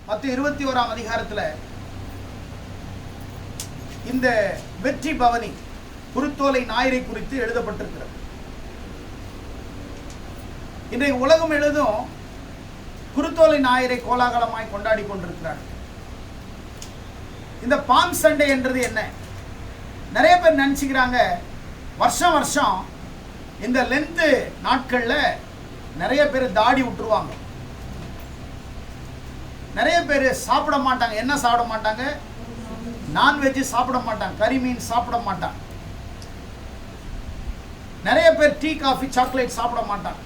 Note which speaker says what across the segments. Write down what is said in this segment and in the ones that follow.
Speaker 1: மத்திய 21ஆம் அதிகாரத்தில் இந்த வெற்றி பவனி குருத்தோலை ஞாயிறை குறித்து எழுதப்பட்டிருக்கிறது. இன்றைக்கு உலகம் எழுதும் குருத்தோலை ஞாயிறை கோலாகலமாய் கொண்டாடி கொண்டிருக்கிறார்கள். இந்த பாம் சண்டே என்றது என்ன? நிறைய பேர் நினைச்சுக்கிறாங்க வருஷம் வருஷம் இந்த லென்த்து நாட்களில் நிறைய பேர் தாடி விட்டுருவாங்க. நிறைய பேர் சாப்பிட மாட்டாங்க. என்ன சாப்பிட மாட்டாங்க? நான்வெஜ் சாப்பிட மாட்டாங்க, கறி மீன் சாப்பிட மாட்டாங்க. நிறைய பேர் டீ காஃபி சாக்லேட் சாப்பிட மாட்டாங்க.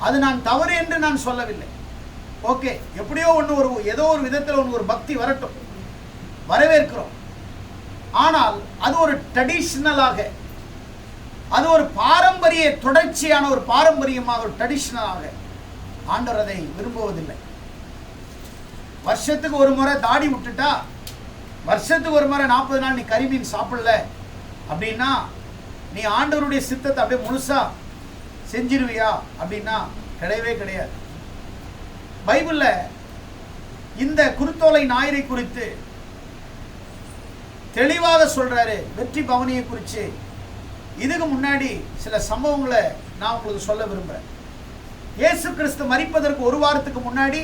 Speaker 1: அது நான் தவறு என்று நான் சொல்லவில்லை. ஓகே, எப்படியோ ஒன்று ஏதோ ஒரு விதத்தில் ஒரு பக்தி வரட்டும், வரவேற்கிறோம். ஆனால் அது ஒரு ட்ரெடிஷ்னலாக, அது ஒரு பாரம்பரிய தொடர்ச்சியான ஒரு பாரம்பரியமாக, ஒரு ட்ரெடிஷ்னலாக ஆண்டவர் அதை விரும்புவதில்லை. வருஷத்துக்கு ஒரு முறை தாடி விட்டுட்டா, வருஷத்துக்கு ஒரு முறை 40 நாள் நீ கறிமீன் சாப்பிடல அப்படின்னா நீ ஆண்டவருடைய சித்தத்தை அப்படியே முழுசா செஞ்சிருவியா அப்படின்னா கிடையவே கிடையாது. பைபிள்ல இந்த குருத்தோலை ஞாயிறை குறித்து தெளிவாக சொல்றாரு. வெற்றி பவனியை குறித்து இதுக்கு முன்னாடி சில சம்பவங்களை நான் உங்களுக்கு சொல்ல விரும்புகிறேன். இயேசு கிறிஸ்து மரிப்பதற்கு ஒரு வாரத்துக்கு முன்னாடி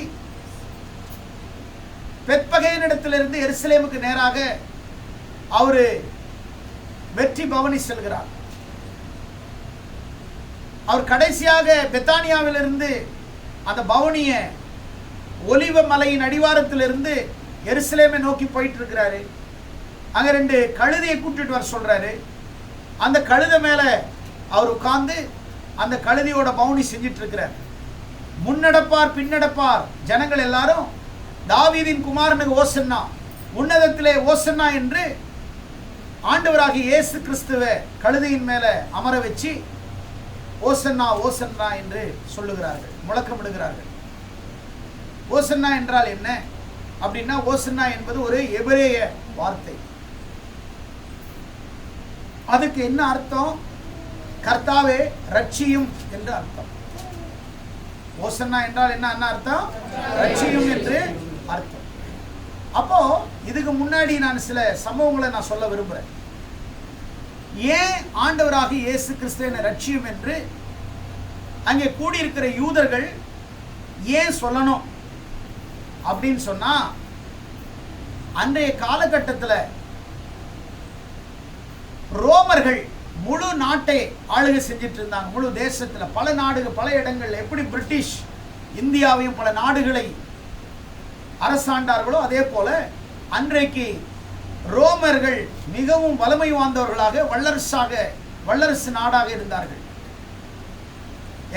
Speaker 1: பெத்பகேனிடத்திலிருந்து எருசலேமுக்கு நேராக அவரு வெற்றி பவனி செல்கிறார். அவர் கடைசியாக பெத்தானியாவிலிருந்து அந்த பவனிய ஒலிவ மலையின் அடிவாரத்திலிருந்து எருசலேமை நோக்கி போயிட்டு இருக்கிறாரு. அங்க 2 கழுதையை கூட்டிட்டு வர சொல்றாரு. அந்த கழுதை மேல அவர் உட்கார்ந்து அந்த கழுதையோட பவுனி செஞ்சிட்டு இருக்கிறார். முன்னடப்பார் பின்னடப்பார் ஜனங்கள் எல்லாரும் தாவீதின் குமாரனுக்கு ஓசன்னா, உன்னதத்திலே ஓசன்னா என்று ஆண்டவராகிய இயேசு கிறிஸ்துவை கழுதையின் மேல அமர வச்சு ஓசன்னா ஓசன்னா என்று சொல்லுகிறார்கள், முழக்கமிடுகிறார்கள். ஓசன்னா என்றால் என்ன அப்படின்னா, ஓசன்னா என்பது ஒரு எபிரேய வார்த்தை. அதுக்கு என்ன அர்த்தம்? கர்த்தாவே ரட்சியும் என்று அர்த்தம். ஓசன்னா என்றால் என்ன அர்த்தம்? ரட்சியும் என்று அர்த்தம். அப்போ இதுக்கு முன்னாடி நான் சில சம்பவங்களை நான் சொல்ல விரும்புகிறேன். ஏன் ஆண்டவராக இயேசு கிறிஸ்துவின் ரட்சியும் என்று அங்கே கூடியிருக்கிற யூதர்கள் ஏன் சொல்லணும் அப்படின்னு சொன்னா, அன்றைய காலகட்டத்தில் ரோமர்கள் முழு நாட்டை ஆளுகை செஞ்சிட்டு இருந்தாங்க. முழு தேசத்தில் பல நாடுகள், பல இடங்கள். எப்படி பிரிட்டிஷ் இந்தியாவையும் பல நாடுகளை அரசாண்டார்களோ அதே போல அன்றைக்கு ரோமர்கள் மிகவும் வலிமை வாய்ந்தவர்களாக வல்லரசு நாடாக இருந்தார்கள்.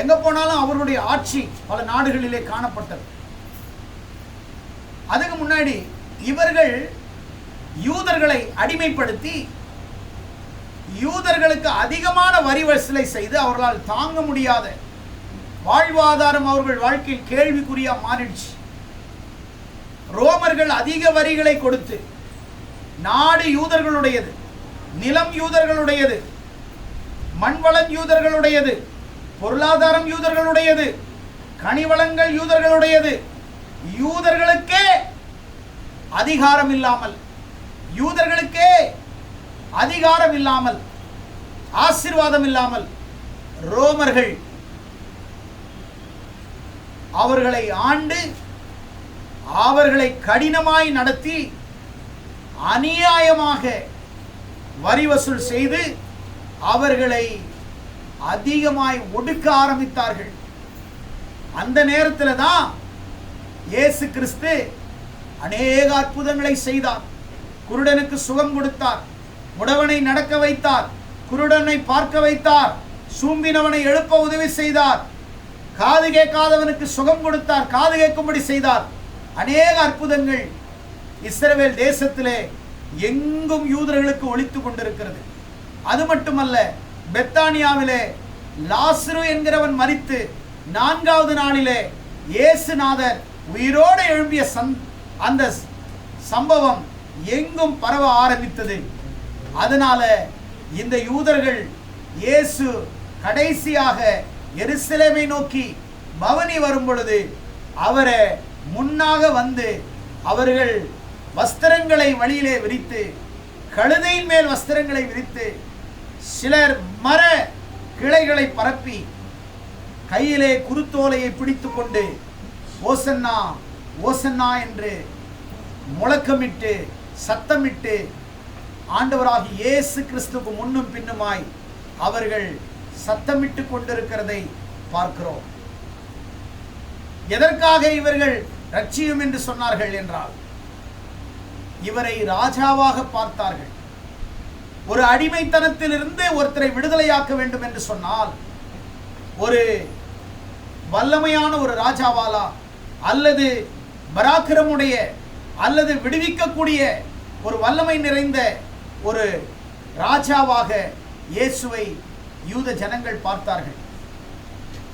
Speaker 1: எங்க போனாலும் அவருடைய ஆட்சி பல நாடுகளிலே காணப்பட்டது. அதுக்கு முன்னாடி இவர்கள் யூதர்களை அடிமைப்படுத்தி யூதர்களுக்கு அதிகமான வரி வசூலை செய்து அவர்களால் தாங்க முடியாத வாழ்வாதாரம் அவர்கள் வாழ்க்கையில் கேள்விக்குறியா மாறிடுச்சு. ரோமர்கள் அதிக வரிகளை கொடுத்து, நாடு யூதர்களுடையது, நிலம் யூதர்களுடையது, மண்வளம் யூதர்களுடையது, பொருளாதாரம் யூதர்களுடையது, கனிவளங்கள் யூதர்களுடையது. யூதர்களுக்கே அதிகாரம் இல்லாமல், ஆசீர்வாதம் இல்லாமல் ரோமர்கள் அவர்களை ஆண்டு அவர்களை கடினமாய் நடத்தி அநியாயமாக வரி வசூல் செய்து அவர்களை அதிகமாய் ஒடுக்க ஆரம்பித்தார்கள். அந்த நேரத்தில் தான் இயேசு கிறிஸ்து அநேக அற்புதங்களை செய்தார். குருடனுக்கு சுகம் கொடுத்தார், முடவனை நடக்க வைத்தார், குருடனை பார்க்க வைத்தார், சூம்பினவனை எழுப்ப உதவி செய்தார், காது கேட்காதவனுக்கு சுகம் கொடுத்தார், காது கேட்கும்படி செய்தார். அநேக அற்புதங்கள் இஸ்ரவேல் தேசத்திலே எங்கும் யூதர்களுக்கு ஒலித்துக் கொண்டிருக்கிறது. அது மட்டுமல்ல, பெத்தானியாவிலே லாசரு என்கிறவன் மரித்து 4வது நாளிலே இயேசுநாதர் உயிரோடு எழும்பிய அந்த சம்பவம் எங்கும் பரவ ஆரம்பித்தது. அதனால இந்த யூதர்கள் இயேசு கடைசியாக எருசலேமை நோக்கி பவனி வரும் பொழுது அவரை முன்னாக வந்து அவர்கள் வஸ்திரங்களை வழியிலே விரித்து, கழுதையின் மேல் வஸ்திரங்களை விரித்து, சிலர் மர கிளைகளை பரப்பி கையிலே குருத்தோலையை பிடித்து கொண்டு ஓசன்னா ஓசன்னா என்று முழக்கமிட்டு சத்தமிட்டு ஆண்டவராகிய இயேசு கிறிஸ்துவுக்கு முன்னும் பின்னுமாய் அவர்கள் சத்தமிட்டு கொண்டிருக்கிறதை பார்க்கிறோம். எதற்காக இவர்கள் ரட்சியும் என்று சொன்னார்கள் என்றால், இவரை ராஜாவாக பார்த்தார்கள். ஒரு அடிமைத்தனத்திலிருந்து ஒருத்தரை விடுதலையாக்க வேண்டும் என்று சொன்னால், ஒரு வல்லமையான ஒரு ராஜாவாலா அல்லது பராக்கிரமுடைய அல்லது விடுவிக்கக்கூடிய ஒரு வல்லமை நிறைந்த ஒரு ராஜாவாக இயேசுவை யூத ஜனங்கள் பார்த்தார்கள்.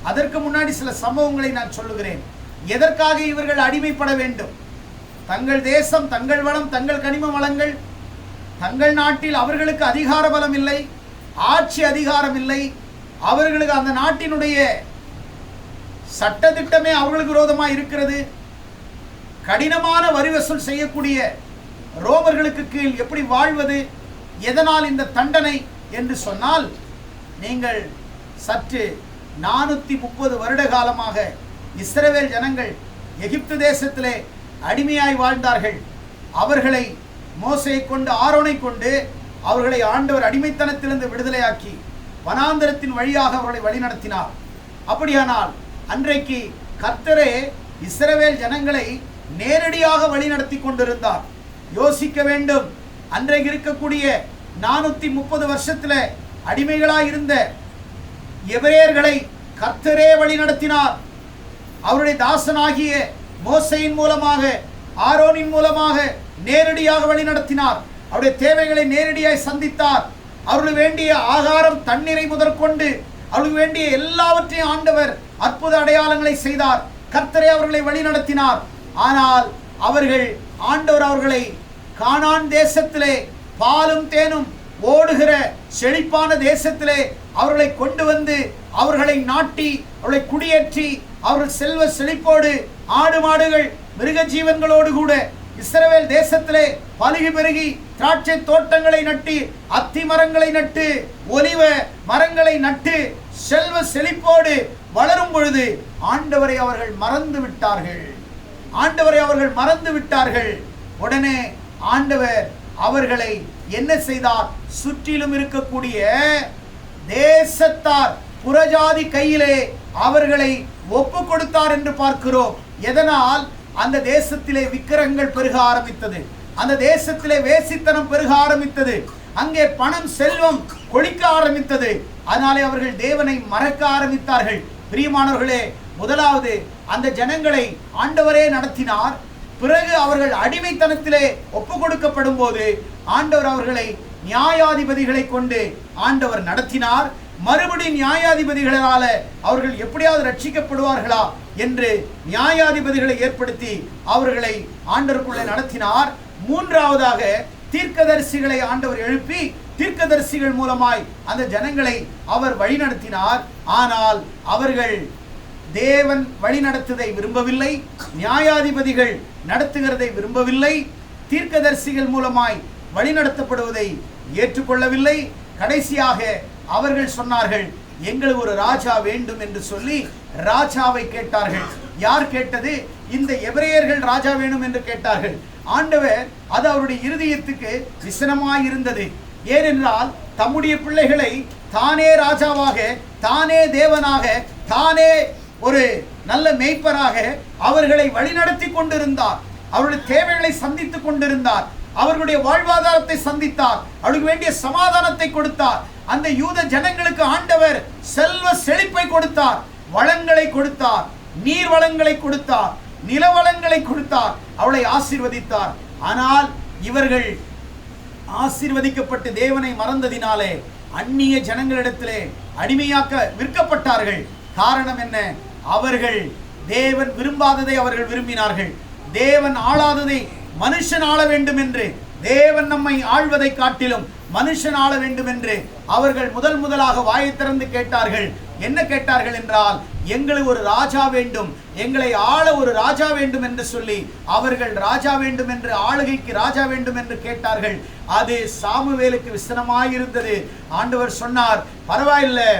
Speaker 1: அதற்கு முன்னாடி சில சம்பவங்களை நான் சொல்லுகிறேன். எதற்காக இவர்கள் அடிமைப்பட வேண்டும்? தங்கள் தேசம், தங்கள் வளம், தங்கள் கனிம வளங்கள், தங்கள் நாட்டில் அவர்களுக்கு அதிகார பலம் இல்லை, ஆட்சி அதிகாரம் இல்லை. அவர்களுக்கு அந்த நாட்டினுடைய சட்டத்திட்டமே அவர்களுக்கு விரோதமாக இருக்கிறது. கடினமான வரி வசூல் செய்யக்கூடிய ரோமர்களுக்கு கீழ் எப்படி வாழ்வது? எதனால் இந்த தண்டனை என்று சொன்னால், நீங்கள் சற்று 430 வருட காலமாக இஸ்ரவேல் ஜனங்கள் எகிப்து தேசத்திலே அடிமையாய் வாழ்ந்தார்கள். அவர்களை மோசேயை கொண்டு, ஆரோனை கொண்டு அவர்களை ஆண்டவர் அடிமைத்தனத்திலிருந்து விடுதலையாக்கி வனாந்தரத்தின் வழியாக அவர்களை வழிநடத்தினார். அப்படியானால் அன்றைக்கு கர்த்தரே இஸ்ரவேல் ஜனங்களை நேரடியாக வழிநடத்தி கொண்டிருந்தார். யோசிக்க வேண்டும். அன்றைக்கு இருக்கக்கூடிய 430 வருஷத்தில் அடிமைகளாய் இருந்த எபிரேயர்களை கர்த்தரே வழிநடத்தினார். அவருடைய தாசனாகிய மோசேயின் மூலமாக, ஆரோனின் மூலமாக நேரடியாக வழிநடத்தினார். அவருடைய தேவைகளை நேரடியாய் சந்தித்தார். அவர்களுக்கு வேண்டிய ஆகாரம், தண்ணீரை முதற்கொண்டு அவர்களுக்கு வேண்டிய எல்லாவற்றையும் ஆண்டவர் அற்புத அடையாளங்களை செய்தார். கர்த்தரே அவர்களை வழிநடத்தினார். ஆனால் ஆண்டவர் அவர்களை கானான் தேசத்திலே, பாலும் தேனும் ஓடுகிற செழிப்பான தேசத்திலே அவர்களை கொண்டு வந்து அவர்களை நாட்டி அவர்களை குடியேற்றி அவர்கள் செல்வ செழிப்போடு ஆடு மாடுகள் மிருக ஜீவன்களோடு கூட இஸ்ரவேல் தேசத்திலே பலுகி பெருகி திராட்சை தோட்டங்களை நட்டி, அத்தி மரங்களை நட்டு, ஒலிவ மரங்களை நட்டு செல்வ செழிப்போடு வளரும் பொழுது ஆண்டவரை அவர்கள் மறந்து விட்டார்கள். ஆண்டவரை அவர்கள் மறந்து விட்டார்கள். உடனே ஆண்டவர் அவர்களை என்ன செய்தார்? சுற்றிலும் இருக்கக்கூடிய தேசத்தார், புறஜாதி கையிலே அவர்களை ஒப்பு கொடுத்தார் என்று பார்க்கிறோம். எதனால்? அந்த தேசத்திலே விக்கிரகங்கள் பெருக ஆரம்பித்தது. அந்த தேசத்திலே வேசித்தனம் பெருக ஆரம்பித்தது. அங்கே பணம், செல்வம் கொழிக்க ஆரம்பித்தது. அதனாலே அவர்கள் தேவனை மறக்க ஆரம்பித்தார்கள். பிரியமானவர்களே, முதலாவது அந்த ஜனங்களை ஆண்டவரே நடத்தினார். பிறகு அவர்கள் அடிமைத்தனத்திலே ஒப்பு கொடுக்கப்படும் போது ஆண்டவர் அவர்களை நியாயாதிபதிகளை கொண்டு ஆண்டவர் நடத்தினார். மறுபடி நியாயாதிபதிகளால அவர்கள் எப்படியாவது ரட்சிக்கப்படுவார்களா என்று நியாயாதிபதிகளை ஏற்படுத்தி அவர்களை ஆண்டவருக்குள்ளே நடத்தினார். மூன்றாவதாக தீர்க்கதரிசிகளை ஆண்டவர் எழுப்பி தீர்க்கதரிசிகள் மூலமாய் அந்த ஜனங்களை அவர் வழிநடத்தினார். ஆனால் அவர்கள் தேவன் வழி நடத்துவதை விரும்பவில்லை, நியாயாதிபதிகள் நடத்துகிறதை விரும்பவில்லை, தீர்க்கதரிசிகள் மூலமாய் வழிநடத்தப்படுவதை ஏற்றுக்கொள்ளவில்லை. கடைசியாக அவர்கள் சொன்னார்கள், எங்களுக்கு ஒரு ராஜா வேண்டும் என்று சொல்லி ராஜாவை கேட்டார்கள். யார் கேட்டது? இந்த எபிரேயர்கள் ராஜா வேணும் என்று கேட்டார்கள். ஆண்டவர் அது அவருடைய இருதயத்துக்கு விசனமாய் இருந்தது. ஏனென்றால் தம்முடைய பிள்ளைகளை தானே ராஜாவாக, தானே தேவனாக, தானே ஒரு நல்ல மேய்ப்பராக அவர்களை வழிநடத்தி கொண்டிருந்தார். அவருடைய தேவைகளை சந்தித்துக் கொண்டிருந்தார். அவர்களுடைய வாழ்வாதாரத்தை சந்தித்தார். அவர்களுக்கு வேண்டிய சமாதானத்தை கொடுத்தார். அந்த யூத ஜனங்களுக்கு ஆண்டவர் செல்வ செழிப்பை கொடுத்தார், வளங்களை கொடுத்தார், நீர் வளங்களை கொடுத்தார், நில வளங்களை கொடுத்தார், அவளை ஆசீர்வதித்தார். ஆனால் இவர்கள் ஆசீர்வதிக்கப்பட்டு தேவனை மறந்ததினாலே அந்நிய ஜனங்களிடத்திலே அடிமையாக்க விற்கப்பட்டார்கள். காரணம் என்ன? அவர்கள் தேவன் விரும்பாததை அவர்கள் விரும்பினார்கள். தேவன் ஆளாததை மனுஷன் ஆள வேண்டும் என்று, தேவன் நம்மை ஆள்வதை காட்டிலும் மனுஷன் ஆள வேண்டும் என்று அவர்கள் முதலாக வாயை திறந்து கேட்டார்கள். என்ன கேட்டார்கள் என்றால், எங்களுக்கு ஒரு ராஜா வேண்டும், எங்களை ஆள ஒரு ராஜா வேண்டும் என்று சொல்லி அவர்கள் ராஜா வேண்டும் என்று, ஆளுகைக்கு ராஜா வேண்டும் என்று கேட்டார்கள். அது சாமுவேலுக்கு விசனமாயிருந்தது. ஆண்டவர் சொன்னார், பரவாயில்லை,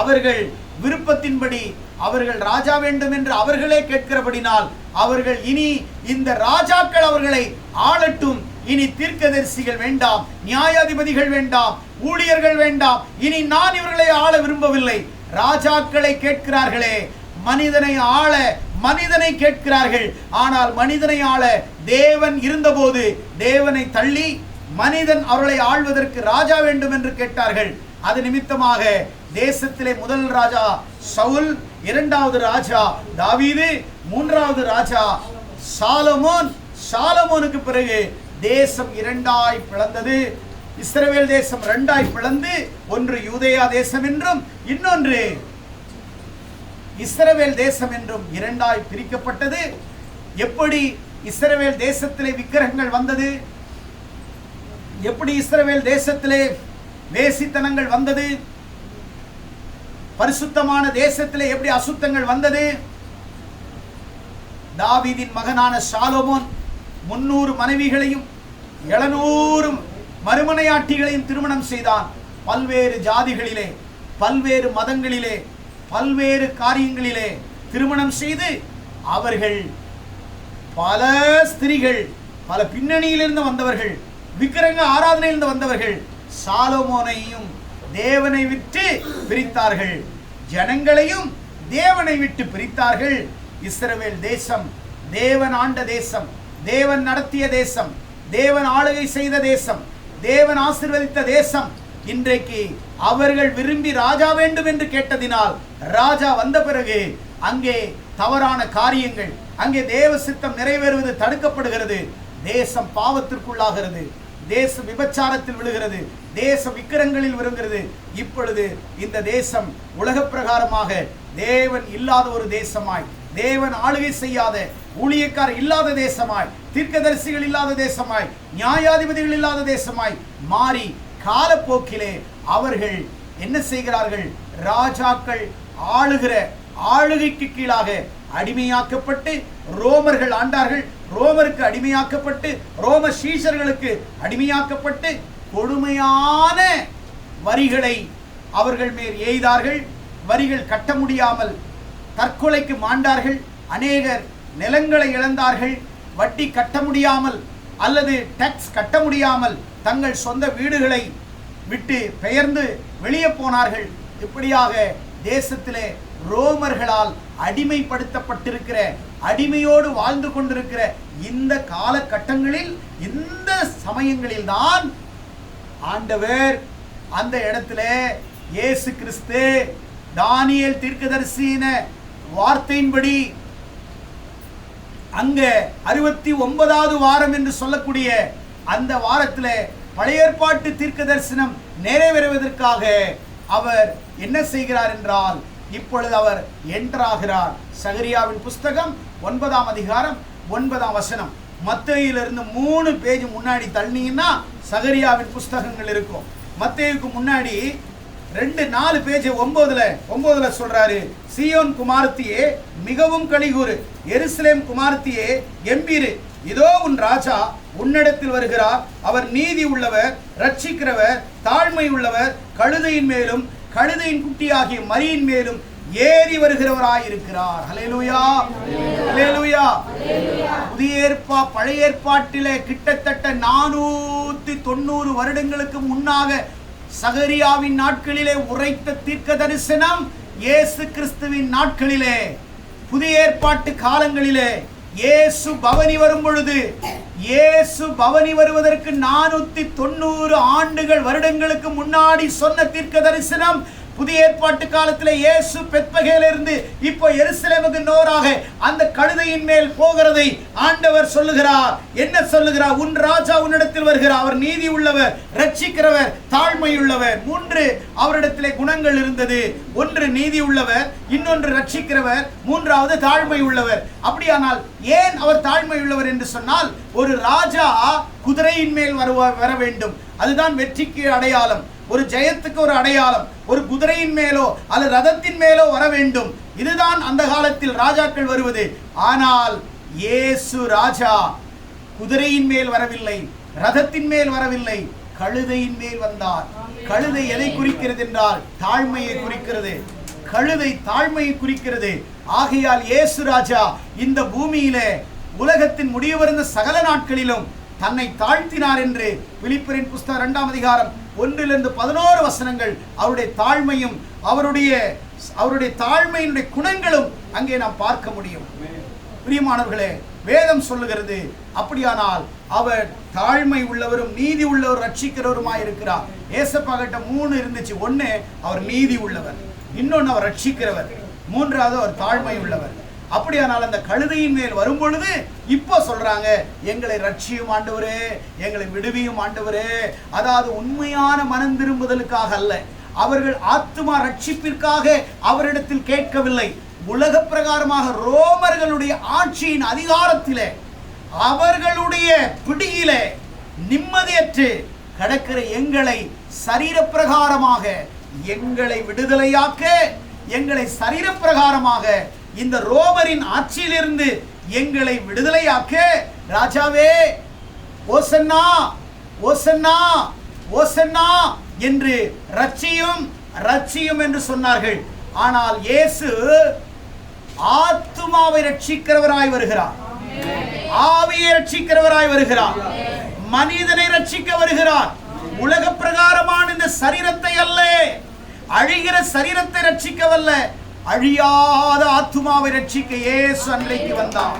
Speaker 1: அவர்கள் விருப்பத்தின்படி அவர்கள் ராஜா வேண்டும் என்று அவர்களே கேட்கிறபடினால் அவர்கள் இனி இந்த ராஜாக்கள் அவர்களை ஆளட்டும். இனி தீர்க்கதரிசிகள் வேண்டாம், நியாயாதிபதிகள் வேண்டாம், ஊழியர்கள் வேண்டாம். இனி நான் இவர்களை ஆள விரும்பவில்லை. ராஜாக்களை கேட்கிறார்களே, மனிதனை ஆள மனிதனை கேட்கிறார்கள். ஆனால் மனிதனை ஆள தேவன் இருந்தபோது தேவனை தள்ளி மனிதன் அவர்களை ஆள்வதற்கு ராஜா வேண்டும் என்று கேட்டார்கள். அது நிமித்தமாக தேசத்திலே முதல் ராஜா சவுல், இரண்டாவது ராஜா தாவீது, மூன்றாவது ராஜா சாலமோன். சாலமோனுக்கு பிறகு தேசம் இரண்டாய் பிளந்தது. இஸ்ரவேல் தேசம் இரண்டாய் பிளந்து, ஒன்று யூதேயா தேசம் என்றும் இன்னொன்று இஸ்ரவேல் தேசம் என்றும் இரண்டாய் பிரிக்கப்பட்டது. எப்படி இஸ்ரவேல் தேசத்திலே விக்கிரகங்கள் வந்தது, எப்படி இஸ்ரவேல் தேசத்திலே வேசித்தனங்கள் வந்தது, பரிசுத்தமான தேசத்திலே எப்படி அசுத்தங்கள் வந்தது. தாவீதின் மகனான சாலோமோன் 300 மனைவிகளையும் 700 மறுமனையாட்டிகளையும் திருமணம் செய்தான். பல்வேறு ஜாதிகளிலே, பல்வேறு மதங்களிலே, பல்வேறு காரியங்களிலே திருமணம் செய்து அவர்கள் பல ஸ்திரீகள், பல பின்னணியிலிருந்து வந்தவர்கள், விக்கிரக ஆராதனையிலிருந்து வந்தவர்கள் சாலோமோனையும் தேவனை விட்டு பிரித்தார்கள், ஜனங்களையும் தேவனை விட்டு பிரித்தார்கள். இஸ்ரவேல் தேசம் தேவன் ஆண்ட தேசம், தேவன் நடத்திய தேசம், தேவன் ஆளுகை செய்த தேசம், தேவன் ஆசீர்வதித்த தேசம். இன்றைக்கு அவர்கள் விரும்பி ராஜா வேண்டும் என்று கேட்டதினால் ராஜா வந்த பிறகு அங்கே தவறான காரியங்கள், அங்கே தேவ சித்தம் நிறைவேறுவது தடுக்கப்படுகிறது. தேசம் பாவத்திற்குள்ளாகிறது, தேசம் விபச்சாரத்தில் விழுகிறது, தேச விக்கிரங்களில் விழுகிறது. இப்பொழுது இந்த தேசம் உலக பிரகாரமாக தேவன் இல்லாத ஒரு தேசமாய், தேவன் ஆளுகை செய்யாத, ஊழியக்காரர் இல்லாத தேசமாய், தீர்க்கதரிசிகள் இல்லாத தேசமாய், நியாயாதிபதிகள் இல்லாத தேசமாய் மாறி காலப்போக்கிலே அவர்கள் என்ன செய்கிறார்கள்? ராஜாக்கள் ஆளுகிற ஆளுகைக்கு கீழாக அடிமையாக்கப்பட்டு ரோமர்கள் ஆண்டார்கள். ரோமருக்கு அடிமையாக்கப்பட்டு, ரோம சீஷர்களுக்கு அடிமையாக்கப்பட்டு கொடுமையான வரிகளை அவர்கள் மேல் எய்தார்கள். வரிகள் கட்ட முடியாமல் தற்கொலைக்கு மாண்டார்கள். அநேகர் நிலங்களை இழந்தார்கள். வட்டி கட்ட முடியாமல் அல்லது டாக்ஸ் கட்ட முடியாமல் தங்கள் சொந்த வீடுகளை விட்டு பெயர்ந்து வெளியே போனார்கள். இப்படியாக தேசத்திலே ரோமர்களால் அடிமைப்படுத்தப்பட்டிருக்கிற, அடிமையோடு வாழ்ந்து கொண்டிருக்கிற இந்த காலகட்டங்களில், இந்த சமயங்களில் தான் ஆண்டவர் அந்த இடத்துல இயேசு கிறிஸ்து தானியேல் தீர்க்கதரிசியின வார்த்தையின்படி அங்க 69வது வாரம் என்று சொல்லக்கூடிய அந்த வாரத்தில் பழைய ஏற்பாட்டு தீர்க்க தரிசனம் நிறைவேறுவதற்காக அவர் என்ன செய்கிறார் என்றால், இப்பொழுது அவர் என்டராகிறார். சகரியாவின் புஸ்தகம் 9ஆம் அதிகாரம் 9ஆம் வசனம். மத்தேயிலிருந்து 3 பேஜ் முன்னாடி தள்ளினீங்கன்னா சகரியாவின் புஸ்தகங்கள் இருக்கும். மத்தேயுக்கு முன்னாடி 4 பேஜ் 9ல சொல்றாரு, சீயோன் குமாரத்தியே மிகவும் களிகூறு, எருசலேம் குமாரத்தியே கம்பீரு, இதோ உன் ராஜா உன்னிடத்தில் வருகிறார், அவர் நீதி உள்ளவர், ரட்சிக்கிறவர், தாழ்மை உள்ளவர், கழுதையின் மேலும் கழுதையின் குட்டியாகிய மரியின் மேலும் ஏறி வருகிறவராயிருக்கிறார். ஹல்லேலூயா, ஹல்லேலூயா. புதிய பழைய ஏற்பாட்டிலே கிட்டத்தட்ட 490 வருடங்களுக்கு முன்னாக சகரியாவின் நாட்களிலே உரைத்த தீர்க்க தரிசனம் இயேசு கிறிஸ்துவின் நாட்களிலே, புதிய ஏற்பாட்டு காலங்களிலே இயேசு பவனி வரும் பொழுது, இயேசு பவனி வருவதற்கு 490 வருடங்களுக்கு முன்னாடி சொன்ன தீர்க்க தரிசனம் புதிய ஏற்பாட்டு காலத்தில் இயேசு பெத்பகேலிருந்து இப்போ எருசலேமுக்கு நோராக அந்த கழுதையின் மேல் போகிறதை ஆண்டவர் சொல்லுகிறார். என்ன சொல்லுகிறார்? உன் ராஜா உன்னிடத்தில் வருகிறார், அவர் நீதி உள்ளவர், ரட்சிக்கிறவர், தாழ்மை உள்ளவர். 3 அவரிடத்திலே குணங்கள் இருந்தது. ஒன்று நீதி உள்ளவர், இன்னொன்று ரட்சிக்கிறவர், 3வது தாழ்மை உள்ளவர். அப்படியானால் ஏன் அவர் தாழ்மை உள்ளவர் என்று சொன்னால், ஒரு ராஜா குதிரையின் மேல் வர வேண்டும். அதுதான் வெற்றிக்கு அடையாளம், ஒரு ஜெயத்துக்கு ஒரு அடையாளம். ஒரு குதிரையின் மேலோ அல்லது ரதத்தின் மேலோ வர வேண்டும். இதுதான் அந்த காலத்தில் ராஜாக்கள் வருவது. ஆனால் இயேசு ராஜா குதிரையின் மேல் வரவில்லை, ரதத்தின் மேல் வரவில்லை, கழுதையின் மேல் வந்தார். கழுதை எதை குறிக்கிறது என்றால் தாழ்மையை குறிக்கிறது. கழுதை தாழ்மையை குறிக்கிறது. ஆகையால் இயேசு ராஜா இந்த பூமியிலே உலகத்தின் முடிவருந்த சகல நாட்களிலும் தன்னை தாழ்த்தினார் என்று பிலிப்பியரின் புஸ்தகம் 2ஆம் அதிகாரம் 1-11 வசனங்கள் அவருடைய தாழ்மையும் அவருடைய தாழ்மையினுடைய குணங்களும் அங்கே நாம் பார்க்க முடியும். பிரியமானவர்களே, வேதம் சொல்லுகிறது, அப்படியானால் அவர் தாழ்மை உள்ளவரும் நீதி உள்ளவர் ரட்சிக்கிறவருமாய் இருக்கிறார். ஏசப்பா கிட்ட 3 இருந்துச்சு. 1 அவர் நீதி உள்ளவர், இன்னொன்று அவர் ரட்சிக்கிறவர், 3வது அவர் தாழ்மை உள்ளவர். அப்படியானால் அந்த கழுதையின் மேல் வரும் பொழுது இப்போ சொல்றாங்க, எங்களை ரட்சியும் ஆண்டவரே, எங்களை விடுவியும் ஆண்டவரே. அதாவது உண்மையான மனம் திரும்புதலுக்காக அல்ல, அவர்கள் ஆத்துமா ரட்சிப்பிற்காக அவரிடத்தில் கேட்கவில்லை. உலக பிரகாரமாக ரோமர்களுடைய ஆட்சியின் அதிகாரத்திலே, அவர்களுடைய பிடியிலே நிம்மதியற்று கடக்கிற எங்களை சரீர பிரகாரமாக எங்களை விடுதலையாக்க, எங்களை சரீர பிரகாரமாக இந்த ரோமரின் ஆட்சியிலிருந்து எங்களை விடுதலையாக்க, ராஜாவே ஓசன்னா ஓசன்னா ஓசன்னா என்று ரட்சியும் ரட்சியும் என்று சொன்னார்கள். ஆனால் இயேசு ஆத்துமாவை ரட்சிக்கிறவராய் வருகிறார், ஆவியை ரட்சிக்கிறவராய் வருகிறார், மனிதனை ரட்சிக்க வருகிறார். உலக பிரகாரமான இந்த சரீரத்தை அல்ல, அழிகிற சரீரத்தை ரட்சிக்கவல்ல, அழியாத ஆத்துமாவை ரட்சிக்க இயேசு அன்றைக்கு வந்தார்.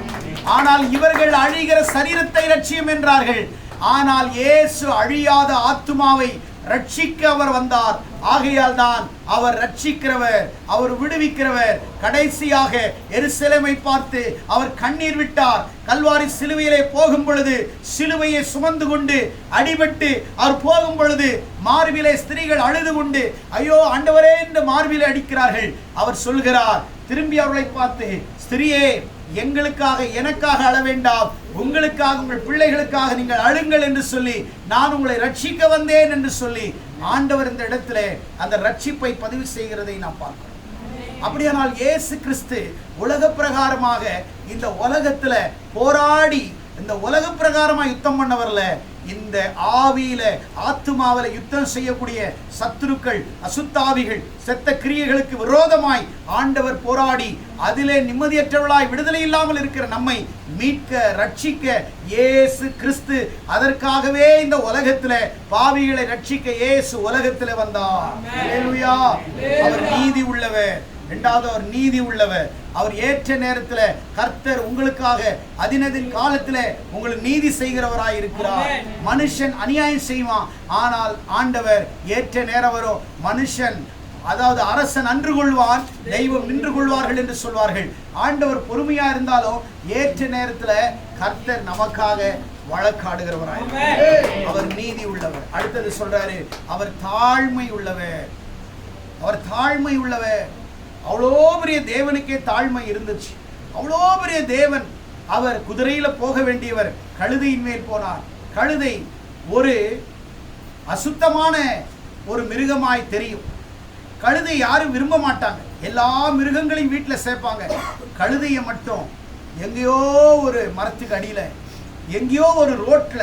Speaker 1: ஆனால் இவர்கள் அழிகிற சரீரத்தை ரட்சியும் என்றார்கள். ஆனால் இயேசு அழியாத ஆத்துமாவை ரட்சிக்க அவர் வந்தார். ஆகையால் தான் அவர் ரட்சிக்கிறவர், அவர் விடுவிக்கிறவர். கடைசியாக எருசலேமை பார்த்து அவர் கண்ணீர் விட்டார். கல்வாரி சிலுவையிலே போகும் பொழுது சிலுவையை சுமந்து கொண்டு அடிபட்டு அவர் போகும் பொழுது மார்பிலே ஸ்திரீகள் அழுது கொண்டு ஐயோ ஆண்டவரே என்று மார்பிலே அடிக்கிறார்கள். அவர் சொல்கிறார், திரும்பி அவர்களை பார்த்து, ஸ்திரியே, எங்களுக்காக எனக்காக அழ வேண்டாம், உங்களுக்காக உங்கள் பிள்ளைகளுக்காக நீங்கள் அழுங்கள் என்று சொல்லி நான் உங்களை ரட்சிக்க வந்தேன் என்று சொல்லி ஆண்டவர் இந்த இடத்துல அந்த ரட்சிப்பை பதிவு செய்கிறதை நாம் பார்க்கிறோம். அப்படியானால் இயேசு கிறிஸ்து உலக பிரகாரமாக இந்த உலகத்துல போராடி இந்த உலக பிரகாரமா யுத்தம் பண்ணவர்ல, இந்த ஆவியில ஆத்துமாவில யுத்தம் செய்யக்கூடிய சத்துருக்கள், அசுத்தாவிகள், செத்த கிரியைகளுக்கு விரோதமாய் ஆண்டவர் போராடி அதிலே நிம்மதியற்றவர்களாய் விடுதலை இல்லாமல் இருக்கிற நம்மை மீட்க ரட்சிக்க இயேசு கிறிஸ்து அதற்காகவே இந்த உலகத்துல பாவிகளை ரட்சிக்க இயேசு உலகத்துல வந்தார். அல்லேலூயா. அவர் நீதி உள்ளவர். இரண்டாவது, அவர் நீதி உள்ளவர். அவர் ஏற்ற நேரத்தில் கர்த்தர் உங்களுக்காக அதினதின் காலத்தில் உங்களுக்கு நீதி செய்கிறவராய் இருக்கிறார். மனுஷன் அநியாயம் செய்வான், ஆனால் ஆண்டவர் ஏற்ற நேரம் வரும். மனுஷன், அதாவது அரசன் அன்று கொள்வான், தெய்வம் நின்று கொள்வார்கள் என்று சொல்வார்கள். ஆண்டவர் பொறுமையா இருந்தாலும் ஏற்ற நேரத்தில் கர்த்தர் நமக்காக வழக்காடுகிறவராய், அவர் நீதி உள்ளவர். அடுத்தது சொல்றாரு, அவர் தாழ்மை உள்ளவர். அவர் தாழ்மை உள்ளவர். அவ்வளோ பெரிய தேவனுக்கே தாழ்மை இருந்துச்சு. அவ்வளோ பெரிய தேவன், அவர் குதிரையில போக வேண்டியவர் கழுதையின் மேல் போனார். கழுதை ஒரு அசுத்தமான ஒரு மிருகமாய் தெரியும். கழுதை யாரும் விரும்ப மாட்டாங்க. எல்லா மிருகங்களையும் வீட்டில் சேர்ப்பாங்க. கழுதையை மட்டும் எங்கேயோ ஒரு மரத்துக்கு அடியில், எங்கேயோ ஒரு ரோட்ல,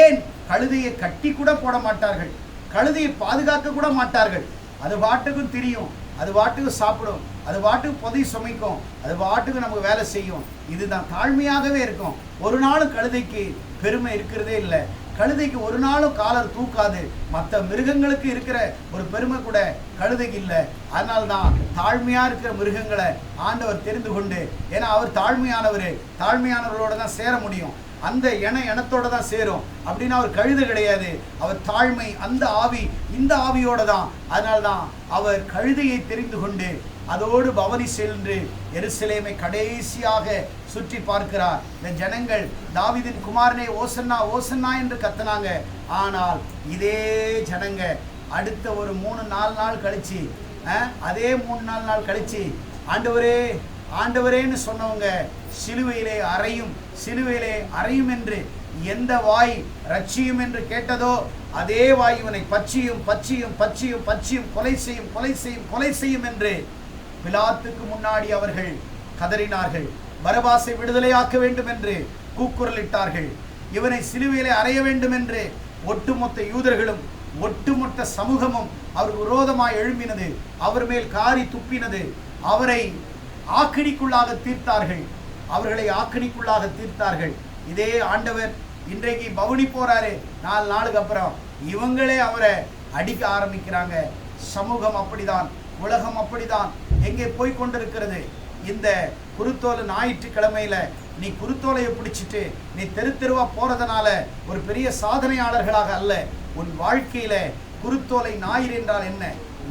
Speaker 1: ஏன் கழுதையை கட்டி கூட போட மாட்டார்கள், கழுதையை பாதுகாக்க கூட மாட்டார்கள். அது பாட்டுக்கும் தெரியும், அது பாட்டுக்கு சாப்பிடும், அது பாட்டுக்கு பொதி சுமைக்கும், அது பாட்டுக்கு நமக்கு வேலை செய்யும். இதுதான் தாழ்மையாகவே இருக்கும். ஒரு நாளும் கழுதைக்கு பெருமை இருக்கிறதே இல்லை. கழுதைக்கு ஒரு நாளும் காலர் தூக்காது. மற்ற மிருகங்களுக்கு இருக்கிற ஒரு பெருமை கூட கழுதைக்கு இல்லை. அதனால்தான் தாழ்மையா இருக்கிற மிருகங்களை ஆண்டவர் தெரிந்து கொண்டு, ஏன்னா அவர் தாழ்மையானவர், தாழ்மையானவர்களோட தான் சேர முடியும். அந்த இனத்தோட தான் சேரும். அப்படின்னா அவர் கழுதை கிடையாது, அவர் தாழ்மை, அந்த ஆவி இந்த ஆவியோட தான். அதனால்தான் அவர் கழுதையை தெரிந்து கொண்டு அதோடு பவனி சென்று எருசலேமை கடைசியாக சுற்றி பார்க்கிறார். இந்த ஜனங்கள் தாவீதின் குமாரனே ஓசன்னா ஓசன்னா என்று கத்தினாங்க. ஆனால் இதே ஜனங்க அடுத்த ஒரு 3-4 நாள் கழிச்சு, அதே 3-4 நாள் கழிச்சு ஆண்டவரே ஆண்டவரேன்னு சொன்னவங்க சிலுவையிலே அறையும் என்று எந்த வாய் ரட்சியும் என்று கேட்டதோ அதே வாய் இவனை பச்சியும் கொலை செய்யும் என்று பிலாத்துக்கு முன்னாடி அவர்கள் கதறினார்கள். பரபாசை விடுதலையாக்க வேண்டும் என்று கூக்குரலிட்டார்கள். இவனை சிலுவையிலே அறைய வேண்டும் என்று ஒட்டுமொத்த யூதர்களும் ஒட்டுமொத்த சமூகமும் அவர் விரோதமாய் எழும்பினது. அவர் மேல் காரி துப்பினது. அவரை ஆக்கினிக்குள்ளாக தீர்த்தார்கள். அவர்களை ஆக்கினிக்குள்ளாக தீர்த்தார்கள். இதே ஆண்டவர் இன்றைக்கு பவுனி போறாரு. 4 நாளுக்கு அப்புறம் இவங்களே அவரை அடிக்க ஆரம்பிக்கிறாங்க. சமூகம் அப்படிதான், உலகம் அப்படிதான் எங்கே போய் கொண்டிருக்கிறது. இந்த குருத்தோலை ஞாயிற்றுக்கிழமையில நீ குருத்தோலையை பிடிச்சிட்டு நீ தெருவா போறதுனால ஒரு பெரிய சாதனையாளர்களாக அல்ல. உன் வாழ்க்கையில குருத்தோலை ஞாயிறு என்றால் என்ன,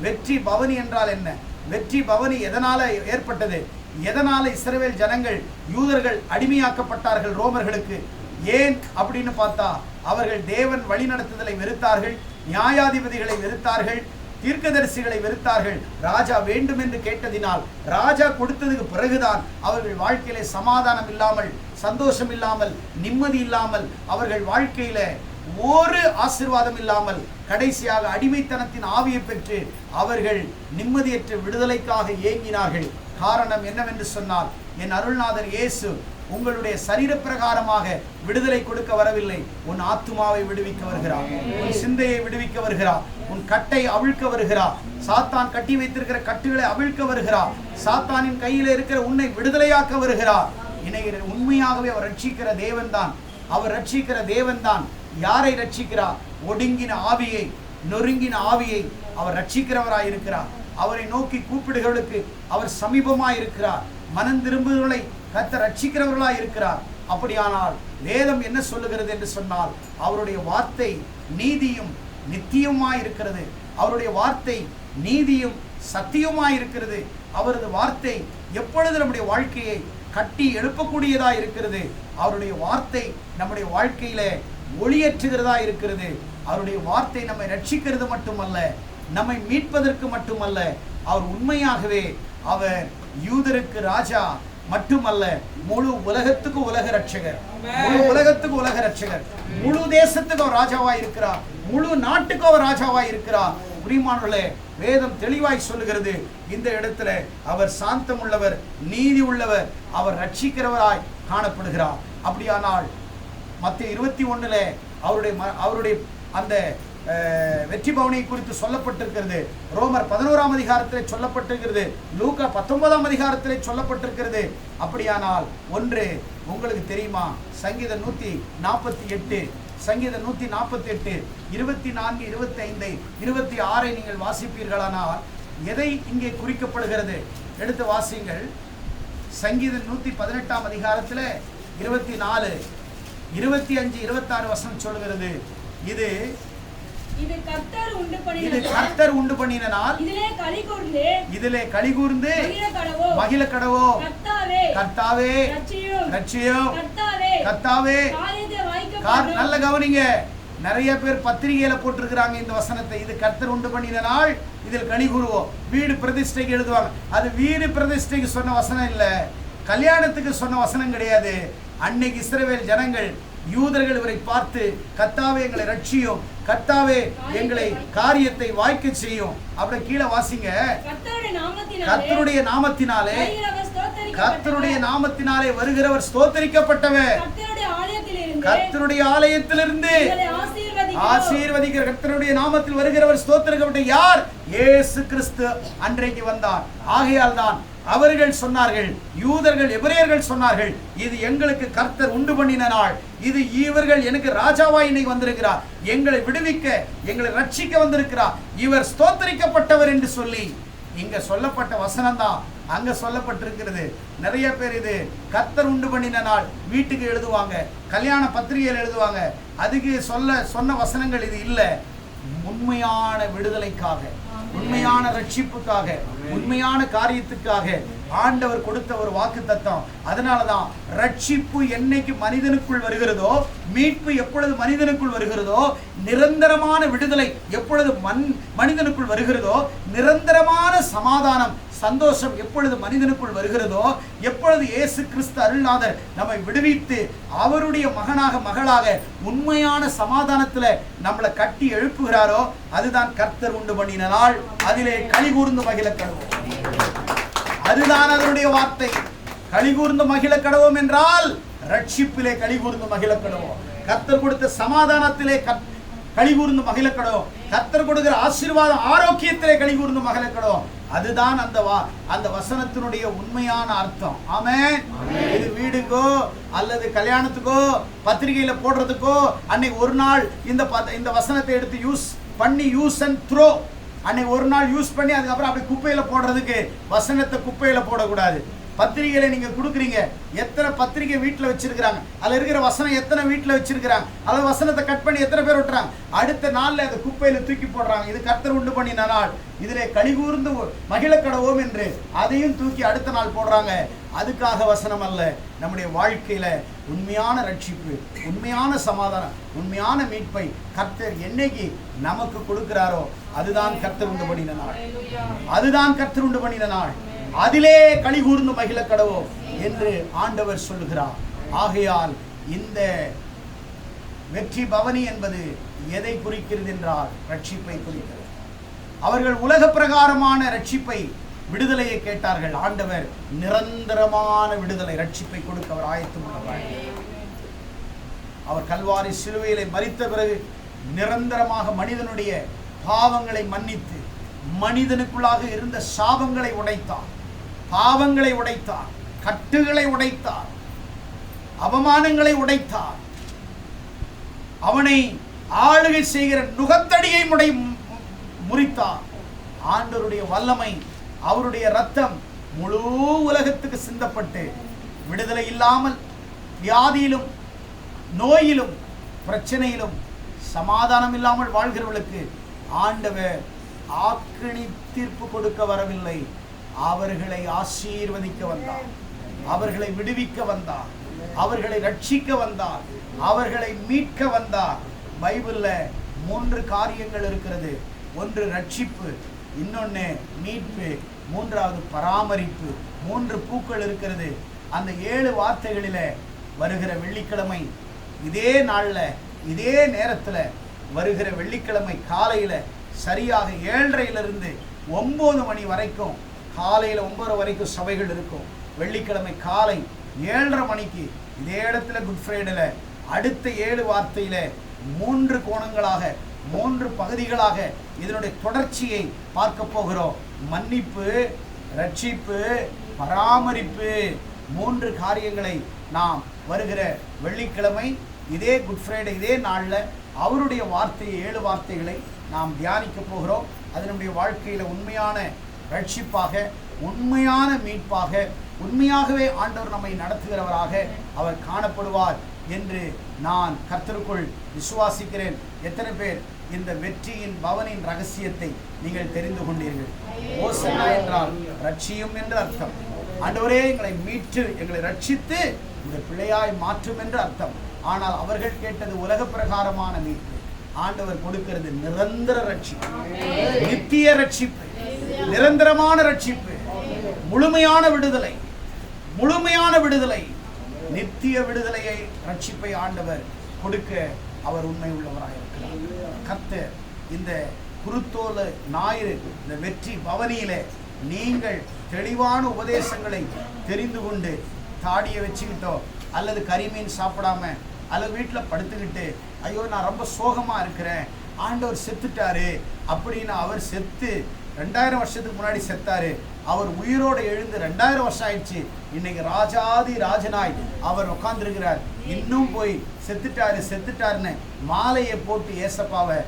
Speaker 1: வெற்றி பவனி என்றால் என்ன, வெற்றி பவனி எதனால ஏற்பட்டது, எதனால இஸ்ரவேல் ஜனங்கள் யூதர்கள் அடிமையாக்கப்பட்டார்கள் ரோமர்களுக்கு, ஏன் அப்படின்னு பார்த்தா அவர்கள் தேவன் வழி நடத்துதலை வெறுத்தார்கள், நியாயாதிபதிகளை வெறுத்தார்கள், தீர்க்கதரிசிகளை வெறுத்தார்கள். ராஜா வேண்டும் என்று கேட்டதினால் ராஜா கொடுத்ததுக்கு பிறகுதான் அவர்கள் வாழ்க்கையில சமாதானம் இல்லாமல், சந்தோஷம் இல்லாமல், நிம்மதி இல்லாமல், அவர்கள் வாழ்க்கையில ஒரு ஆசீர்வாதம் இல்லாமல் கடைசியாக அடிமைத்தனத்தின் ஆவியை பெற்று அவர்கள் நிம்மதியற்ற விடுதலைக்காக ஏங்கினார்கள். காரணம் என்னவென்று சொன்னால், என் அருள்நாதர் இயேசு உங்களுடைய சரீர பிரகாரமாக விடுதலை கொடுக்க வரவில்லை. உன் ஆத்துமாவை விடுவிக்க வருகிறார், உன் சிந்தையை விடுவிக்க வருகிறார், உன் கட்டை அவிழ்க்க வருகிறார், சாத்தான் கட்டி வைத்திருக்கிற கட்டுகளை அவிழ்க்க வருகிறார், சாத்தானின் கையில் இருக்கிற உன்னை விடுதலையாக்க வருகிறார். இணைகிற உண்மையாகவே அவர் ரட்சிக்கிற தேவன் தான். அவர் ரட்சிக்கிற தேவன் தான். யாரை ரட்சிக்கிறார்? ஒடுங்கின ஆவியை, நொறுங்கின ஆவியை அவர் ரட்சிக்கிறவராய் இருக்கிறார். அவரை நோக்கி கூப்பிடுகளுக்கு அவர் சமீபமாய் இருக்கிறார். மனம் திரும்புகளை கர்த்தர் ரட்சிக்கிறவர்களாய் இருக்கிறார். அப்படியானால் வேதம் என்ன சொல்லுகிறது என்று சொன்னால், அவருடைய வார்த்தை நீதியும் நித்தியமாய் இருக்கிறது. அவருடைய வார்த்தை நீதியும் சத்தியமாய் இருக்கிறது. அவரது வார்த்தை எப்பொழுது நம்முடைய வாழ்க்கையை கட்டி எழுப்பக்கூடியதா இருக்கிறது. அவருடைய வார்த்தை நம்முடைய வாழ்க்கையில ஒளியேற்றுகிறதா இருக்கிறது. அவருடைய வார்த்தை நம்மை ரட்சிக்கிறது மட்டுமல்ல, நம்மை மீட்பதற்கு மட்டுமல்ல, அவர் உண்மையாகவே அவர் யூதருக்கு ராஜா மட்டுமல்ல, முழு உலகத்துக்கு உலக ரட்சகர், முழு உலகத்துக்கு உலக ரட்சகர், முழு தேசத்துக்கு அவர் ராஜாவாய் இருக்கிறார், முழு நாட்டுக்கு அவர் ராஜாவாய் இருக்கிறார். பிரியமானவர்களே, வேதம் தெளிவாய் சொல்லுகிறது, இந்த இடத்துல அவர் சாந்தம் உள்ளவர், நீதி உள்ளவர், அவர் ரட்சிக்கிறவராய் காணப்படுகிறார். அப்படியானால் மத்திய 21 அவருடைய அந்த வெற்றி பவனை குறித்து சொல்லப்பட்டிருக்கிறது. ரோமர் 11ஆம் அதிகாரத்திலே சொல்லப்பட்டிருக்கிறது. லூக்கா 19ஆம் அதிகாரத்திலே சொல்லப்பட்டிருக்கிறது. அப்படியானால் ஒன்று உங்களுக்கு தெரியுமா? சங்கீதம் 148, சங்கீதம் 148 24, 25, 26 நீங்கள் வாசிப்பீர்களானால் எதை இங்கே குறிக்கப்படுகிறது? எடுத்து வாசிங்கள். சங்கீதம் 118ஆம் அதிகாரத்தில் 24, 25, 26 வசனம் சொல்கிறது, இது கர்த்தர் உண்டு பண்ணினால் இதிலே களிகூர்ந்து மகிழ கடவோ. கர்த்தாவே ரட்சியும், கர்த்தாவே. நல்ல கவனிங்க, நிறைய பேர் பத்திரிகையில போட்டிருக்கிறாங்க இந்த வசனத்தை. இது கர்த்தர் உண்டு பண்ணின நாள், இதில் களி கூறுவோம். வீடு பிரதிஷ்டைக்கு எழுதுவாங்க. அது வீடு பிரதிஷ்டைக்கு சொன்ன வசனம் இல்ல, கல்யாணத்துக்கு சொன்ன வசனம் கிடையாது. அன்னைக்கு இஸ்ரவேல் ஜனங்கள், யூதர்கள் இவரை பார்த்து, கர்த்தாவே எங்களை ரட்சியும், கர்த்தாவே எங்களை காரியத்தை வாய்க்க செய்யும். அப்படி கீழே வாசிங்க. கர்த்தருடைய நாமத்தினாலே, கர்த்தருடைய நாமத்தினாலே வருகிறவர் ஸ்தோத்தரிக்கப்பட்டவர். கர்த்தருடைய ஆலயத்திலிருந்து ஆசீர்வதிக்கிற, கர்த்தருடைய நாமத்தில் வருகிறவர் ஸ்தோத்தரிக்கப்பட்ட யார்? இயேசு கிறிஸ்து அன்றைக்கு வந்தார். ஆகையால் தான் அவர்கள் சொன்னார்கள், யூதர்கள் எபிரேயர்கள் சொன்னார்கள், இது எங்களுக்கு கர்த்தர் உண்டு பண்ணின நாள், இது இவர்கள் எனக்கு ராஜாவாய் இன்னைக்கு வந்திருக்கிறார், எங்களை விடுவிக்க, எங்களை ரட்சிக்க வந்திருக்கிறார், இவர் ஸ்தோத்தரிக்கப்பட்டவர் என்று சொல்லி இங்க சொல்லப்பட்ட வசனம் தான் அங்க சொல்லப்பட்டிருக்கிறது. நிறைய பேர் இது கர்த்தர் உண்டு பண்ணின நாள் வீட்டுக்கு எழுதுவாங்க, கல்யாண பத்திரிகையில் எழுதுவாங்க. அதுக்கு சொன்ன வசனங்கள் இது இல்லை. உண்மையான விடுதலைக்காக, உண்மையான ரட்சிப்புக்காக, உண்மையான காரியத்துக்காக ஆண்டவர் கொடுத்த ஒரு வாக்கு தத்தம். அதனாலதான் ரட்சிப்பு என்னைக்கு மனிதனுக்குள் வருகிறதோ, மீட்பு எப்பொழுது மனிதனுக்குள் வருகிறதோ, நிரந்தரமான விடுதலை எப்பொழுது மனிதனுக்குள் வருகிறதோ, நிரந்தரமான சமாதானம், சந்தோஷம் எப்பொழுது மனிதனுக்குள் வருகிறதோ, எப்பொழுது இயேசு கிறிஸ்து அருள்நாதர் நம்மை விடுவித்து அவருடைய மகனாக மகளாக உண்மையான சமாதானத்துல நம்மளை கட்டி எழுப்புகிறாரோ, அதுதான் கர்த்தர் உண்டு பண்ணின நாள். அதிலே களி கூர்ந்து மகிழ கடவுள். அதுதான் அதனுடைய வார்த்தை. களிகூர்ந்து மகிழ கடவோம் என்றால் ரட்சிப்பிலே களிகூர்ந்து மகிழ கடவோம். கர்த்தர் கொடுத்த சமாதானத்திலே களிகூர்ந்து மகிழ கடவோம். கர்த்தர் கொடுக்கிற ஆசீர்வாதம் ஆரோக்கியத்திலே களிகூர்ந்து மகிழ கடவோம். அதுதான் அந்த வசனத்தினுடைய உண்மையான அர்த்தம். ஆமென். இது வீடுக்கோ அல்லது கல்யாணத்துக்கோ பத்திரிகையில போடுறதுக்கோ அன்னைக்கு ஒரு நாள் இந்த வசனத்தை எடுத்து யூஸ் அண்ட் த்ரோ, அன்னைக்கு ஒரு நாள் யூஸ் பண்ணி அதுக்கப்புறம் அப்படி குப்பையில போடுறதுக்கு வசனத்தை குப்பையில போடக்கூடாது. பத்திரிகையில நீங்க கொடுக்குறீங்க, எத்தனை பத்திரிகை வீட்டில் வச்சிருக்கிறாங்க, அதுல இருக்கிற வசனம் எத்தனை வீட்டில் வச்சிருக்கிறாங்க, அல்லது வசனத்தை கட் பண்ணி எத்தனை பேர் விட்டுறாங்க, அடுத்த நாள்ல அதை குப்பையில தூக்கி போடுறாங்க. இது கர்த்தர் உண்டு பண்ணின நாள், இதிலே களிகூர்ந்து மகிழ கடவோம் என்று அதையும் தூக்கி அடுத்த நாள் போடுறாங்க. அதுக்காக வசனம் அல்ல. நம்முடைய வாழ்க்கையில உண்மையான ரட்சிப்பு, உண்மையான சமாதானம், உண்மையான மீட்பை கர்த்தர் என்னைக்கு நமக்கு கொடுக்கிறாரோ அதுதான் கர்த்தர் உண்டு பண்ணின நாள். அதுதான் கர்த்தர் உண்டு பண்ணின நாள். அதிலே களிகூர்ந்து மகிழ கடவோம் என்று ஆண்டவர் சொல்லுகிறார். ஆகையால் இந்த வெற்றி பவனி என்பது எதை குறிக்கிறது என்றால் ரட்சிப்பை குறிக்கிறது. அவர்கள் உலக பிரகாரமான ரட்சிப்பை, விடுதலையை கேட்டார்கள். ஆண்டவர் நிரந்தரமான விடுதலை, ரட்சிப்பை கொடுக்க அவர் ஆயத்தமானார். அவர் கல்வாரி சிலுவையிலே மரித்த பிறகு நிரந்தரமாக மனிதனுடைய பாவங்களை மன்னித்து மனிதனுக்குள்ளாக இருந்த சாபங்களை உடைத்தார், பாவங்களை உடைத்தார், கட்டுகளை உடைத்தார், அவமானங்களை உடைத்தார். அவனை ஆளுகை செய்கிற நுகத்தடியை முறித்தார். ஆண்டவருடைய வல்லமை, அவருடைய ரத்தம் முழு உலகத்துக்கு சிந்தப்பட்டு விடுதலை இல்லாமல் வியாதியிலும் நோயிலும் பிரச்சனையிலும் சமாதானம் இல்லாமல் வாழ்கிறவர்களுக்கு ஆண்டவர் ஆக்கினி தீர்ப்பு கொடுக்க வரவில்லை. அவர்களை ஆசீர்வதிக்க வந்தார், அவர்களை விடுவிக்க வந்தார், அவர்களை ரட்சிக்க வந்தார், அவர்களை மீட்க வந்தார். பைபிள்ல 3 காரியங்கள் இருக்கிறது. ஒன்று ரட்சிப்பு, இன்னொன்று மீட்பு, மூன்றாவது பராமரிப்பு. 3 பூக்கள் இருக்கிறது. அந்த 7 வார்த்தைகளில வருகிற வெள்ளிக்கிழமை, இதே நாள்ல இதே நேரத்துல வருகிற வெள்ளிக்கிழமை காலையில சரியாக 7:30 9 மணி வரைக்கும், காலையில் 9 வரைக்கும் சபைகள் இருக்கும். வெள்ளிக்கிழமை காலை 7:30 மணிக்கு இதே இடத்துல குட் ஃப்ரைடேல அடுத்த 7 வார்த்தையில 3 கோணங்களாக 3 பகுதிகளாக இதனுடைய தொடர்ச்சியை பார்க்க போகிறோம். மன்னிப்பு, ரட்சிப்பு, பராமரிப்பு, 3 காரியங்களை நாம் வருகிற வெள்ளிக்கிழமை இதே குட் ஃப்ரைடே இதே நாளில் அவருடைய வார்த்தையை 7 வார்த்தைகளை நாம் தியானிக்க போகிறோம். அது நம்முடைய வாழ்க்கையில் உண்மையான ரட்சிப்பாக, உண்மையான மீட்பாக, உண்மையாகவே ஆண்டவர் நம்மை நடத்துகிறவராக அவர் காணப்படுவார் என்று நான் கர்த்தருக்குள் விசுவாசிக்கிறேன். எத்தனை பேர் இந்த வெற்றியின் பவனின் ரகசியத்தை நீங்கள் தெரிந்து கொண்டீர்கள்? ஓசன்னா என்றால் ரட்சியும் என்று அர்த்தம். ஆண்டவரே எங்களை மீட்டு எங்களை ரட்சித்து இந்த பிள்ளையாய் மாற்றும் என்று அர்த்தம். ஆனால் அவர்கள் கேட்டது உலக பிரகாரமான மீட்பு. ஆண்டவர் கொடுக்கிறது நிரந்தர ரட்சிப்பு, நித்திய ரட்சிப்பு, நிரந்தரமான ரட்சிப்பு, முழுமையான விடுதலை, முழுமையான விடுதலை, நித்திய விடுதலையை, ரட்சிப்பை ஆண்டவர் கொடுக்க அவர் உண்மை உள்ளவராக இருக்கிறார். கர்த்தர் இந்த குருத்தோல ஞாயிறு இந்த வெற்றி பவனியிலே நீங்கள் தெளிவான உபதேசங்களை தெரிந்து கொண்டு தாடியை வச்சுக்கிட்டோ அல்லது கறிமீன் சாப்பிடாம அல்லது வீட்டில் படுத்துக்கிட்டு ஐயோ நான் ரொம்ப சோகமாக இருக்கிறேன், ஆண்டவர் செத்துட்டாரு அப்படின்னு, அவர் செத்து 2000 வருஷத்துக்கு முன்னாடி செத்தாரு, அவர் உயிரோடு எழுந்து 2000 வருஷம் ஆயிடுச்சு, இன்னைக்கு ராஜாதி ராஜனாய் அவர் உட்கார்ந்துருக்கிறார், இன்னும் போய் செத்துட்டாருன்னு மாலையை போட்டு ஏசப்பாவை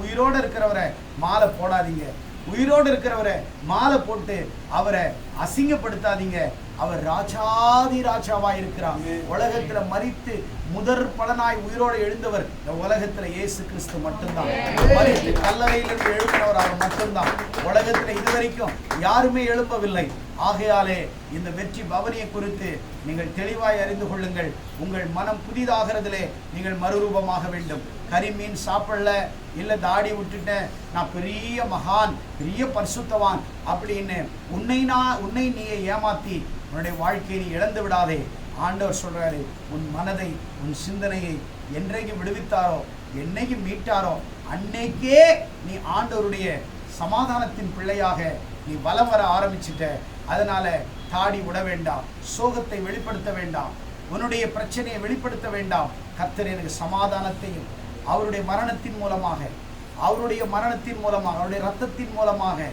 Speaker 1: உயிரோடு இருக்கிறவரை மாலை போடாதீங்க, உயிரோடு இருக்கிறவரை மாலை போட்டு அவரை அசிங்கப்படுத்தாதீங்க. அவர் ராஜாதி ராஜாவாய் இருக்கிறார். உலகத்துல மரித்து முதற் பலனாய் உயிரோடு எழுந்தவர் இந்த உலகத்துல இயேசு கிறிஸ்து மட்டும்தான். மரித்து கல்லறையிலிருந்து எழுப்பினவர் அவர் மட்டும்தான். உலகத்துல இதுவரைக்கும் யாருமே எழுப்பவில்லை. ஆகையாலே இந்த வெற்றி பவனியை குறித்து நீங்கள் தெளிவாய் அறிந்து கொள்ளுங்கள். உங்கள் மனம் புதிதாகிறதுலே நீங்கள் மறுரூபமாக வேண்டும். கறிமீன் சாப்பிடல, இல்லை தாடி விட்டுட்டேன், நான் பெரிய மகான், பெரிய பரிசுத்தவான் அப்படின்னு உன்னை நீயே ஏமாத்தி உன்னுடைய வாழ்க்கையை நீ இழந்து விடாதே. ஆண்டவர் சொல்றாரு, உன் மனதை உன் சிந்தனையை என்றைக்கு விடுவித்தாரோ, என்னைக்கு மீட்டாரோ அன்னைக்கே நீ ஆண்டவருடைய சமாதானத்தின் பிள்ளையாக நீ வலம் வர ஆரம்பிச்சுட்ட. அதனால தாடி விட வேண்டாம், சோகத்தை வெளிப்படுத்த வேண்டாம், உன்னுடைய பிரச்சனையை வெளிப்படுத்த வேண்டாம். கர்த்தர் எனக்கு சமாதானத்தையும் அவருடைய மரணத்தின் மூலமாக, அவருடைய இரத்தத்தின் மூலமாக,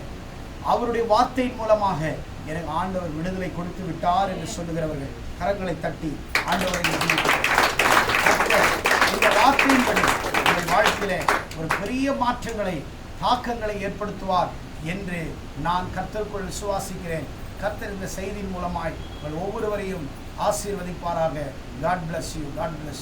Speaker 1: அவருடைய வார்த்தையின் மூலமாக எனக்கு ஆண்டவர் விடுதலை கொடுத்து விட்டார் என்று சொல்லுகிறவர்கள் கரங்களை தட்டி ஆண்டவரை இந்த வார்த்தையின்படி உங்கள் வாழ்க்கையில ஒரு பெரிய மாற்றங்களை, தாக்கங்களை ஏற்படுத்துவார் என்று நான் கர்த்தருக்குள் விசுவாசிக்கிறேன். கர்த்தர் இந்த செய்தியின் மூலமாய் உங்கள் ஒவ்வொருவரையும் ஆசீர்வதிப்பாராக. God bless you. God bless you.